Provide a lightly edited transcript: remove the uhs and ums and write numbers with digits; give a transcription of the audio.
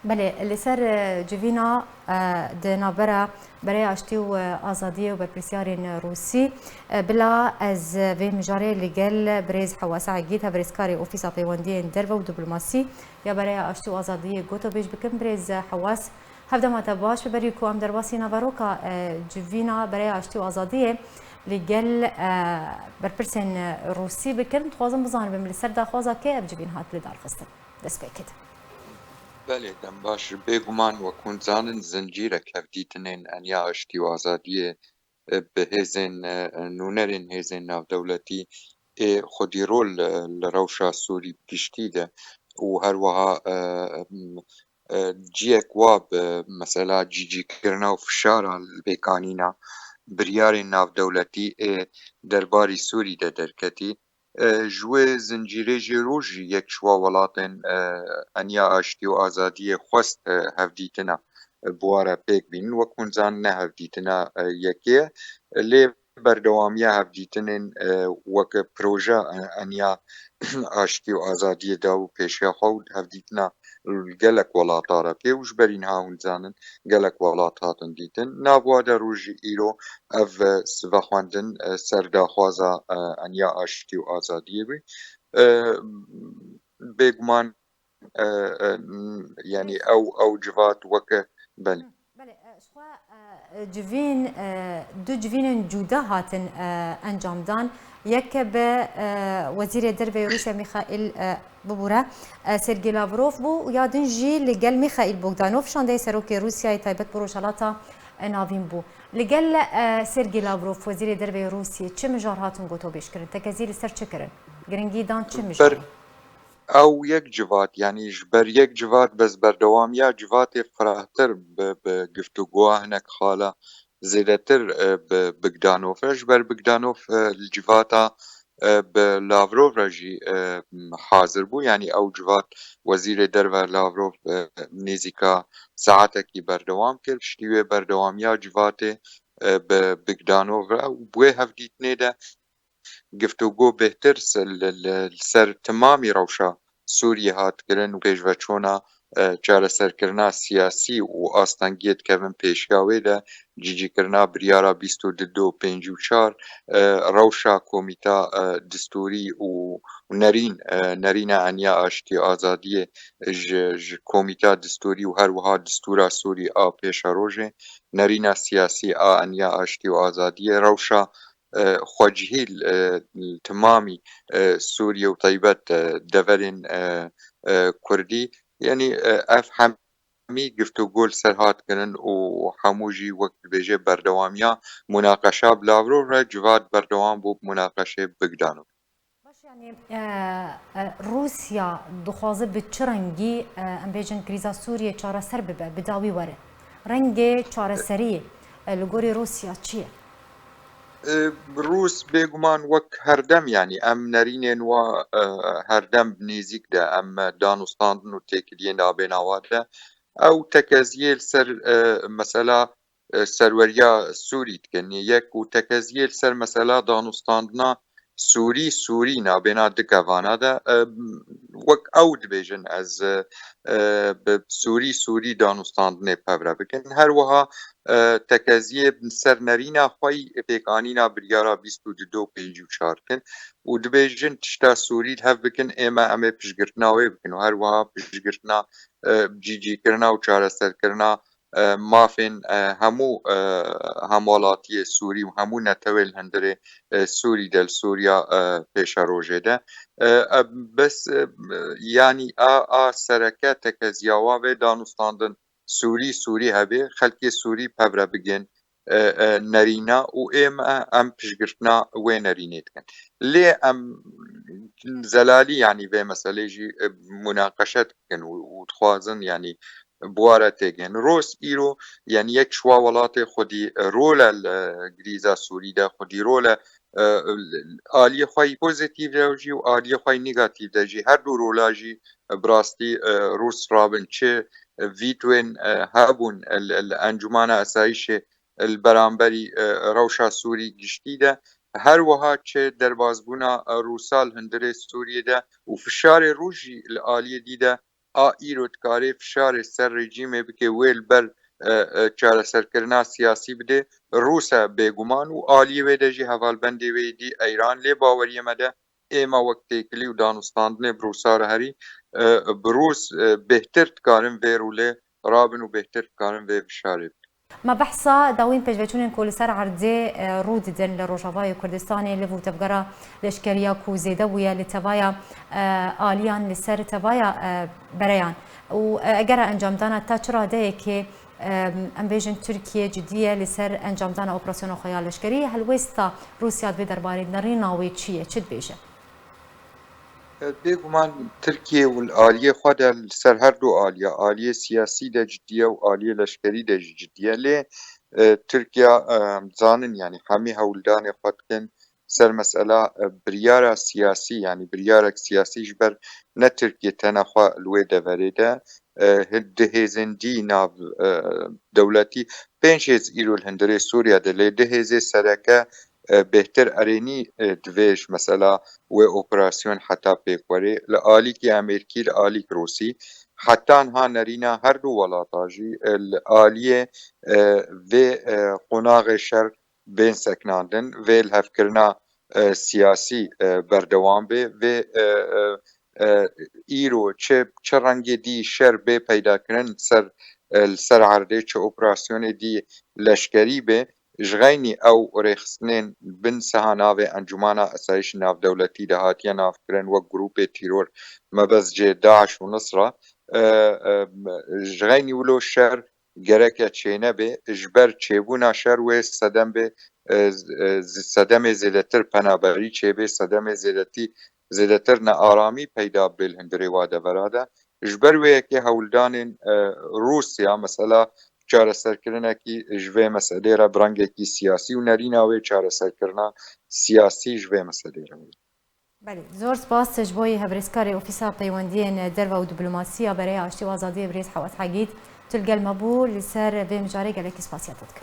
بله لسر جوینا دنابرا برای آشتی و آزادی و برپرسیارین روسی بلا از وی مجاره لگل بریز حواس عگید ها بریزکاری اوفیسا پیوندی در و دیپلماسی یا برای آشتی و آزادی گوتو بیش بکن بریز حواس هفته ماتا باش ببری کو ام درواسی نواروکا جوینا برای آشتی و آزادی لگل برپرسین روسی بکن خوازم بزانم بم لسر داخوازا که اب جوین هات لدار خستن دست بکید بله دەم باش بێگومان وەکوون زانن زنجیرەک هەفدیتنێن ئەنیا ئاشتی و ئازادیە بهێزên نونەرên hêzên navdewletî ê xwedî rol li rewşa Sûrî giştî de û her wiha ciyek wa bi mesela cîcîkirina û fişara li pêkanîna biryarên navdewletî ê derbarî Sûrî de derketî ji wê zincîrê jî rojî yek ji welatên eniya aştî û azadiyê xwest hevdîtina buware pêk bînin wekûn zan ne hevdîtina yekê ye lê berdewamiya hevdîtinên wek proje eniya aştî û azadiyê da û pêşiya xwe û hevdîtina gelek welata re pê û ji berî niha hûn zanin gelek welat hatin dîtin navwa de rojî îro ev sivexwendin ser daxwaza eniya aştî û azadiyê bî bêguman yani ew civat weke belê بله شخوا جوین دو جوین جودا هاتن انجام دان یک به وزیر دربه روسیا میخائیل ببوره سرگی لاوروف بو و یادن جی لگل میخائیل بوگدانوف شانده سروک روسیا تایبت بروشالاتا ناوین بو لگل سرگی لاوروف وزیر دربه روسیا چه مجار هاتن گوتو بیش کرن تکزیل سر چه کرن گرنگی دان چه مجاری ئەو یەک جوات یعنی ji ber yek civat bez berdewamiya civatê firahtir bi giftûgoya hinek xala zêdetir bi Bogdanov re ji ber Bogdanov li civata bi Lavrov re jî hazir bû yanî ew civat Wezîrê Derve Lavrov nêzîka saetekî berdewam kir piştî wê berdewamiya civatê bi Bogdanov re bi wê hevdîtinê de giftûgo bêhtir li ser timamî rewşa Sûriyê hat kirin û pêşveçûna çareserkirina siyasî û astengiyê dikevin pêşiya wê de cîcîkirina biryara bîst û du û pênc û çar rewşa komîta distûrî û nerîna eniya aştî azadiyê ji komîta distûrî û her wiha distûra Sûrî a pêşerojê nerîna siyasî a eniya aştî û azadiyê rewşa xwecihî timamî Sûriye û taybet deverên Kurdî yanî ev hemî giftûgo li ser hat kirin û hemû jî wek dibêje berdewamiya mûnaqeşa bi Lavrov re civat berdewam bû mûnaqeşê Bogdanov باش يعني روسيا دخوازه به چه رنگی ام بیجن کریزا سوریه چاره سر ببه بداوی وره رنگ چاره سریه لگوری روسیا چیه؟ روس بێگومان وەک هەردەم ینی ئەم نەرینێن وە هەردەم نێزیک دە ئەم دانوستاندن و تێکردیە نابێناوات دە ئەو تەکەزیە سەر مەسەلا سەروەریە سووری دکەنی یەک و تەکەزیە سەر مەسەلا دانوستاندنا سووری نابێنا دکەوانە دە وەک ئەو دبێژن ئەز سووری دانوستاندنێ پەورە بکەن هەروەها تەکەزیە سەر نەرینە خۆی پێکانینا بریارە 22 پێنج و چارکن و دبێژن تشتا سووری هەف بکن ئێمە ئەمێ پشگرتناوێ بکن و هەروەها پشگرتنا جیجیکردنا و چارەسەرکردنا مافên hemû hemwalatiyê Sûrî û hemû netewên hundirê Sûrî de li Sûriya pêşerojê de bes yanî a sereke tekeziya wa vê danûstandin Sûrî hebe xelkê Sûrî pevre bigên nerîna û ême em piştgirtina wê nerînê dikin lê em zelalî yanî vê meselê jî mûnaqeşe dikin û dixwazin yanî buware têgihên Rûs îro yanî yek ji wa welatê xwedî rola li grîza Sûrî de xwedî rola aliyê xwe yî pozîtîv de jî û aliyê xwe yî negatîv de jî her du rola jî bi rastî Rûs rabin çi vîtoyên hebûn li Encûmena Esayîşê li beramberî rewşa Sûrî giştî de her wiha çi derbasbûna Rûsa li hundirê Sûriyê de û fişarê Rûs jî li aliyê dî de ئیرۆ دکارێ فشارێ سەر ڕێژیمێ بکێ وێ لەبەر چارەسەرکردنا سیاسی بدێ رووسە بێگومان و ئالیە وێ دەژی هەڤالبەندێ وێ دی ئەیران لێ باوەریەمەدە ئێمە وەک تێکلی و دانوستاندنێ بروسارە هەری بروس بهتر دکارن vê rûlê rabin û bêhtir dikarin vê fişarê ما بحثا داوین پێشبچوونên ku li ser erdê rû didin li Rojavayê Kurdistanê li vû tevgera leşkeriya ku zêde bûye li tevaya aliyan li ser tevaya bereyan û eger encamdana ta çi radeyekê em bêjin Tirkiye ciddiye li ser encamdana operasyona xwe ya leşkerî helwêsta Rûsya vê derbarê nirîna wê çi ye çi dibêje بێگومان ترکیە و ئالیە خوادا سەر هەردوو ئالیە سیاسی دە جددیە و ئالیە لەشکری دەژی جددیە لێ ترکیا زانن ینی هەمی هەولدانێ خوتکن سەر مەسئلە بریارە سیاسی ینی بریارێک سیاسیش بەر نە ترکیە تەنەخوا لێ دەڤەرێدە دهێزندی ناو دەوڵەتی پێنج هێز ئیرۆل هەندێ سووریا دەلێ دهێزێ سەرەکە بهتر ئەرێنی دوێژ مەسەلا وێ ئۆپراسیۆن حتا پێکوەرێ لە ئالیکی ئەمریکی لە ئالیک رووسی حتان ها نەرینا هەردوو وڵاتاژی ئالیێ vê قۆناغê şer bên seknandin vê li hevkirina siyasî berdewam bê vê îro çi rengê dî şer bê peydakirin li ser erdê çi operasyonê dî leşkerî bê ji xeynî ew rêxistinên bin siha navê encumana esayişî navdewletî de hatiye navkirin wek grûpê tîror mebez cê Daeş û Nusra ji xeynî wilo şer gereke çênebê ji ber çêbûna şer wê sedem bê sedemê zêdetir penaberî çêbê sedemê zêdetir nearamî peyda bê li hundirê wa devera de ji ber wê yekê hewldanên Rûsya mesela çareserkirinekî ji vê meselê re bi rengekî siyasî û nêrîna wê çareserkirina siyasî ji vê meselê re Belê zor spas ji bo hevrêskarê Ofîsa Peywendiyên Derve û Dîplomasiya Bereya Aştî û Azadiyê Birêz Hewet Hegît tu li gel me bû li ser vê mijarê gelekî spasiya te dikim.